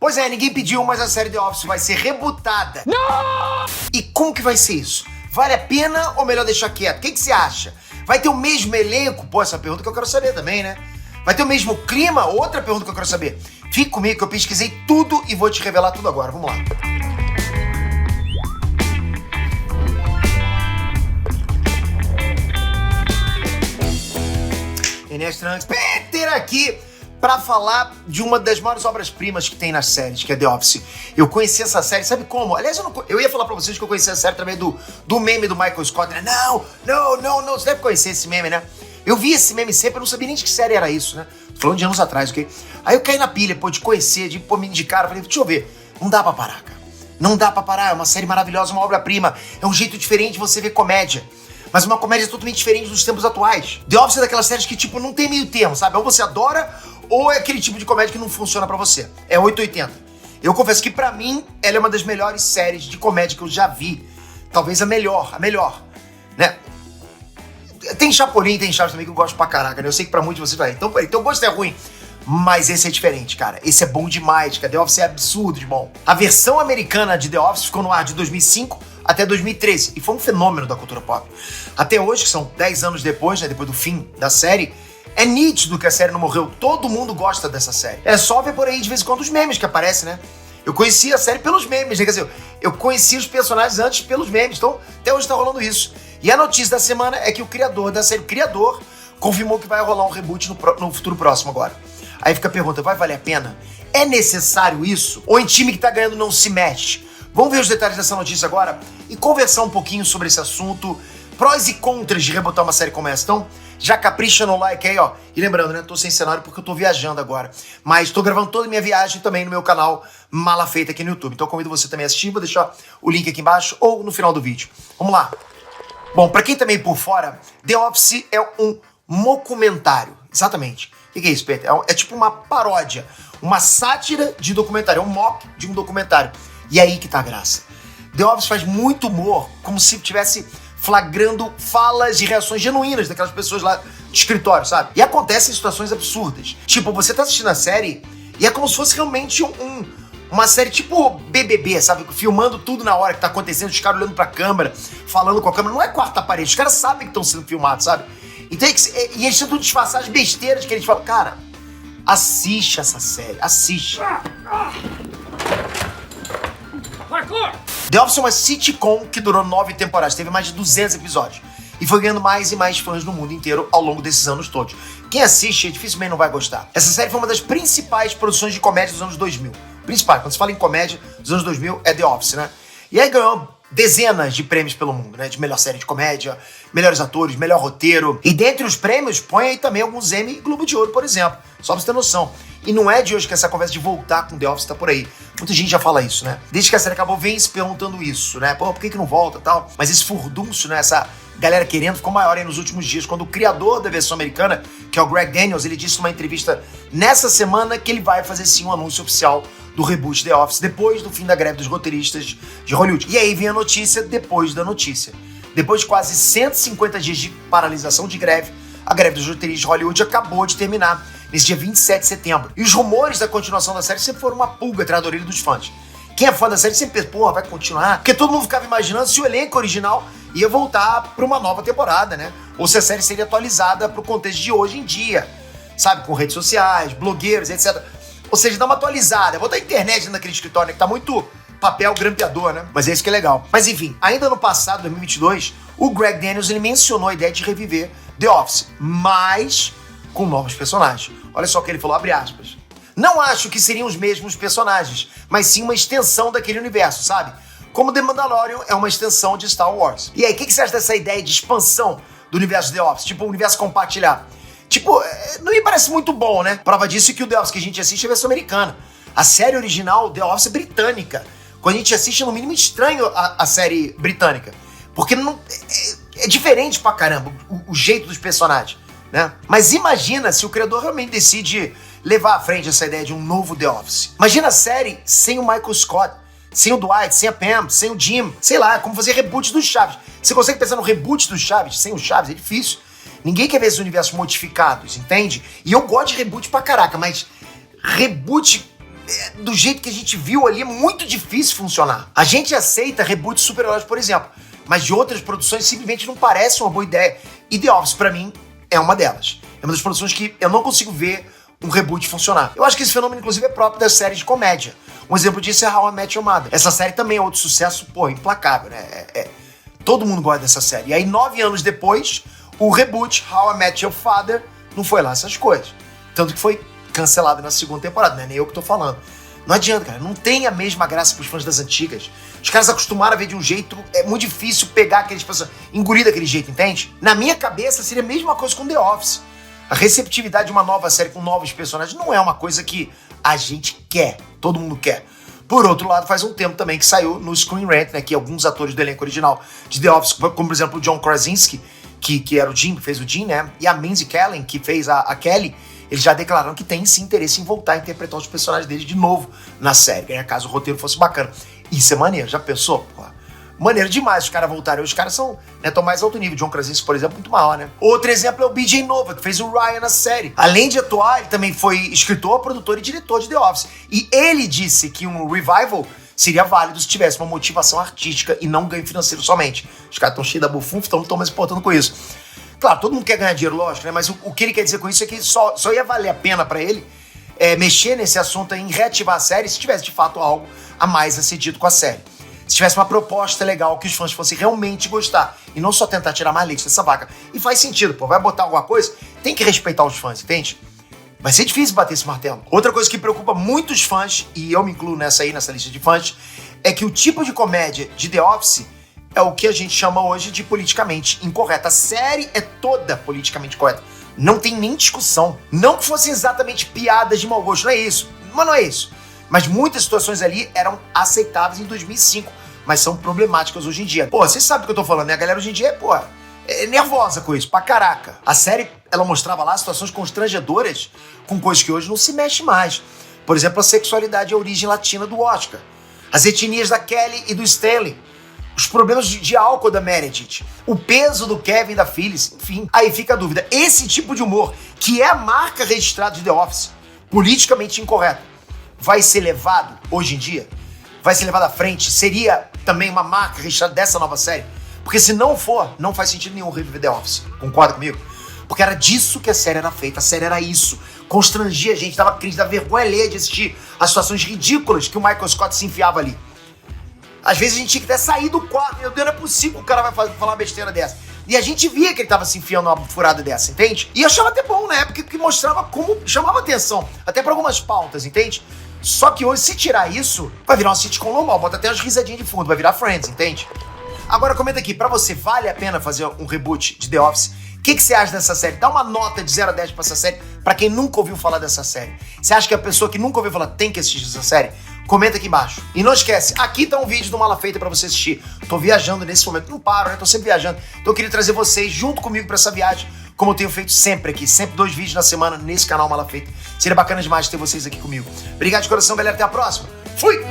Pois é, ninguém pediu, mas a série The Office vai ser rebootada. Não! E como que vai ser isso? Vale a pena ou melhor deixar quieto? O que você acha? Vai ter o mesmo elenco? Pô, essa pergunta que eu quero saber também, né? Vai ter o mesmo clima? Outra pergunta que eu quero saber. Fique comigo que eu pesquisei tudo e vou te revelar tudo agora. Vamos lá. Enéas Trunks, Peter aqui pra falar de uma das maiores obras-primas que tem nas séries, que é The Office. Eu conheci essa série, sabe como? Aliás, eu ia falar pra vocês que eu conheci a série através do meme do Michael Scott, né? Não, você deve conhecer esse meme, né? Eu vi esse meme sempre, eu não sabia nem de que série era isso, né? Tô falando de anos atrás, ok? Aí eu caí na pilha, de conhecer, de me indicar, eu falei, deixa eu ver. Não dá pra parar, cara. Não dá pra parar, é uma série maravilhosa, uma obra-prima. É um jeito diferente de você ver comédia. Mas uma comédia totalmente diferente dos tempos atuais. The Office é daquelas séries que, não tem meio termo, sabe? Ou você adora, ou é aquele tipo de comédia que não funciona pra você. É 880. Eu confesso que, pra mim, ela é uma das melhores séries de comédia que eu já vi. Talvez a melhor, né? Tem Chapolin, tem Chaves também que eu gosto pra caraca, né? Eu sei que pra muitos de vocês vai. Então o gosto é ruim. Mas esse é diferente, cara. Esse é bom demais, cara. The Office é absurdo de bom. A versão americana de The Office ficou no ar de 2005 até 2013. E foi um fenômeno da cultura pop. Até hoje, que são 10 anos depois, né? Depois do fim da série, é nítido que a série não morreu. Todo mundo gosta dessa série. É só ver por aí, de vez em quando, os memes que aparecem, né? Eu conheci a série pelos memes, né? Quer dizer, eu conheci os personagens antes pelos memes. Então, até hoje tá rolando isso. E a notícia da semana é que o criador da série, confirmou que vai rolar um reboot no futuro próximo agora. Aí fica a pergunta, vai valer a pena? É necessário isso? Ou em time que tá ganhando não se mexe? Vamos ver os detalhes dessa notícia agora e conversar um pouquinho sobre esse assunto, prós e contras de rebotar uma série como essa. Então, já capricha no like aí, ó. E lembrando, né, tô sem cenário porque eu tô viajando agora. Mas tô gravando toda a minha viagem também no meu canal Mala Feita aqui no YouTube. Então convido você também a assistir, vou deixar o link aqui embaixo ou no final do vídeo. Vamos lá. Bom, pra quem também por fora, The Office é um mockumentário. Exatamente. O que é isso, Peter? É tipo uma paródia, uma sátira de documentário, é um mock de um documentário. E é aí que tá a graça. The Office faz muito humor, como se estivesse flagrando falas e reações genuínas daquelas pessoas lá de escritório, sabe? E acontecem situações absurdas. Tipo, você tá assistindo a série e é como se fosse realmente uma série tipo BBB, sabe? Filmando tudo na hora que tá acontecendo, os caras olhando pra câmera, falando com a câmera. Não é quarta parede, os caras sabem que estão sendo filmados, sabe? Então, e eles tentam disfarçar as besteiras que eles falam. Cara, assiste essa série, assiste. The Office é uma sitcom que durou 9 temporadas, teve mais de 200 episódios. E foi ganhando mais e mais fãs no mundo inteiro ao longo desses anos todos. Quem assiste dificilmente não vai gostar. Essa série foi uma das principais produções de comédia dos anos 2000. Principal, quando se fala em comédia dos anos 2000, é The Office, né? E aí ganhou dezenas de prêmios pelo mundo, né? De melhor série de comédia, melhores atores, melhor roteiro. E dentre os prêmios, põe aí também alguns Emmy e Globo de Ouro, por exemplo. Só pra você ter noção. E não é de hoje que essa conversa de voltar com The Office tá por aí. Muita gente já fala isso, né? Desde que a série acabou, vem se perguntando isso, né? Pô, por que não volta e tal? Mas esse furdunço, né? Essa galera querendo, ficou maior aí nos últimos dias, quando o criador da versão americana, que é o Greg Daniels, ele disse numa entrevista nessa semana que ele vai fazer sim um anúncio oficial do reboot The Office, depois do fim da greve dos roteiristas de Hollywood. E aí vem a notícia depois da notícia. Depois de quase 150 dias de paralisação de greve, a greve dos roteiristas de Hollywood acabou de terminar nesse dia 27 de setembro. E os rumores da continuação da série sempre foram uma pulga atrás da orelha dos fãs. Quem é fã da série sempre pensa, porra, vai continuar? Porque todo mundo ficava imaginando se o elenco original ia voltar pra uma nova temporada, né? Ou se a série seria atualizada pro contexto de hoje em dia, sabe? Com redes sociais, blogueiros, etc. Ou seja, dá uma atualizada. Botar a internet dentro daquele escritório, né? Que tá muito papel grampeador, né? Mas é isso que é legal. Mas enfim, ainda no passado, 2022, o Greg Daniels, ele mencionou a ideia de reviver The Office, mas com novos personagens. Olha só o que ele falou, abre aspas. Não acho que seriam os mesmos personagens, mas sim uma extensão daquele universo, sabe? Como The Mandalorian é uma extensão de Star Wars. E aí, o que você acha dessa ideia de expansão do universo The Office? Tipo, o universo compartilhado. Tipo, não me parece muito bom, né? Prova disso é que o The Office que a gente assiste é a versão americana. A série original, The Office, é britânica. Quando a gente assiste, é no mínimo estranho a série britânica. Porque não, é diferente pra caramba o jeito dos personagens, né? Mas imagina se o criador realmente decide levar à frente essa ideia de um novo The Office. Imagina a série sem o Michael Scott, sem o Dwight, sem a Pam, sem o Jim. Sei lá, como fazer reboot dos Chaves. Você consegue pensar no reboot dos Chaves sem o Chaves? É difícil. Ninguém quer ver esses universos modificados, entende? E eu gosto de reboot pra caraca, mas reboot do jeito que a gente viu ali, é muito difícil funcionar. A gente aceita reboots de super-heróis, por exemplo, mas de outras produções simplesmente não parece uma boa ideia. E The Office, pra mim, é uma delas. É uma das produções que eu não consigo ver um reboot funcionar. Eu acho que esse fenômeno, inclusive, é próprio das séries de comédia. Um exemplo disso é How I Met Your Mother. Essa série também é outro sucesso, implacável, né? Todo mundo gosta dessa série. E aí, 9 anos depois, o reboot How I Met Your Father não foi lá essas coisas. Tanto que foi cancelado na segunda temporada, não é nem eu que tô falando. Não adianta, cara. Não tem a mesma graça pros fãs das antigas. Os caras acostumaram a ver de um jeito, é muito difícil pegar aqueles personagens, engolir daquele jeito, entende? Na minha cabeça, seria a mesma coisa com The Office. A receptividade de uma nova série com novos personagens não é uma coisa que a gente quer, todo mundo quer. Por outro lado, faz um tempo também que saiu no Screen Rant, né, que alguns atores do elenco original de The Office, como por exemplo o John Krasinski, que era o Jim, que fez o Jim, né, e a Mindy Kaling, que fez a Kelly, eles já declararam que tem sim interesse em voltar a interpretar os personagens deles de novo na série, né, caso o roteiro fosse bacana. Isso é maneiro, já pensou? Pô, maneiro demais os caras voltarem. Os caras são, né, tão mais alto nível. John Krasinski, por exemplo, muito maior, né? Outro exemplo é o BJ Novak, que fez o Ryan na série. Além de atuar, ele também foi escritor, produtor e diretor de The Office. E ele disse que um revival seria válido se tivesse uma motivação artística e não ganho financeiro somente. Os caras estão cheios da bufunfa, então não estão mais importando com isso. Claro, todo mundo quer ganhar dinheiro, lógico, né? Mas o que ele quer dizer com isso é que só ia valer a pena pra ele mexer nesse assunto em reativar a série se tivesse de fato algo a mais a ser dito com a série. Se tivesse uma proposta legal que os fãs fossem realmente gostar e não só tentar tirar mais leite dessa vaca. E faz sentido, vai botar alguma coisa, tem que respeitar os fãs, entende? Vai ser difícil bater esse martelo. Outra coisa que preocupa muitos fãs, e eu me incluo nessa lista de fãs, é que o tipo de comédia de The Office é o que a gente chama hoje de politicamente incorreta. A série é toda politicamente correta. Não tem nem discussão. Não que fossem exatamente piadas de mau gosto, não é isso. Mas não é isso. Mas muitas situações ali eram aceitáveis em 2005, mas são problemáticas hoje em dia. Pô, vocês sabem do que eu tô falando, né? A galera hoje em dia é nervosa com isso, pra caraca. A série, ela mostrava lá situações constrangedoras com coisas que hoje não se mexe mais. Por exemplo, a sexualidade e a origem latina do Oscar. As etnias da Kelly e do Stanley. Os problemas de álcool da Meredith. O peso do Kevin e da Phyllis. Enfim, aí fica a dúvida. Esse tipo de humor, que é a marca registrada de The Office, politicamente incorreto, vai ser levado hoje em dia? Vai ser levado à frente? Seria também uma marca registrada dessa nova série? Porque se não for, não faz sentido nenhum reviver The Office. Concorda comigo? Porque era disso que a série era feita. A série era isso. Constrangia a gente, dava crise, dava vergonha alheia de assistir as situações ridículas que o Michael Scott se enfiava ali. Às vezes a gente tinha que até sair do quarto. Meu Deus, não é possível que o cara vai falar uma besteira dessa. E a gente via que ele tava se enfiando numa furada dessa, entende? E eu achava até bom na época, que mostrava como chamava atenção. Até pra algumas pautas, entende? Só que hoje, se tirar isso, vai virar uma sitcom normal. Bota até umas risadinhas de fundo, vai virar Friends, entende? Agora comenta aqui, pra você, vale a pena fazer um reboot de The Office? O que você acha dessa série? Dá uma nota de 0 a 10 pra essa série, pra quem nunca ouviu falar dessa série. Você acha que a pessoa que nunca ouviu falar tem que assistir essa série? Comenta aqui embaixo. E não esquece, aqui tá um vídeo do Mala Feita pra você assistir. Tô viajando nesse momento, não paro, né? Tô sempre viajando. Então eu queria trazer vocês junto comigo pra essa viagem, como eu tenho feito sempre aqui. Sempre 2 vídeos na semana nesse canal Mala Feita. Seria bacana demais ter vocês aqui comigo. Obrigado de coração, galera. Até a próxima. Fui!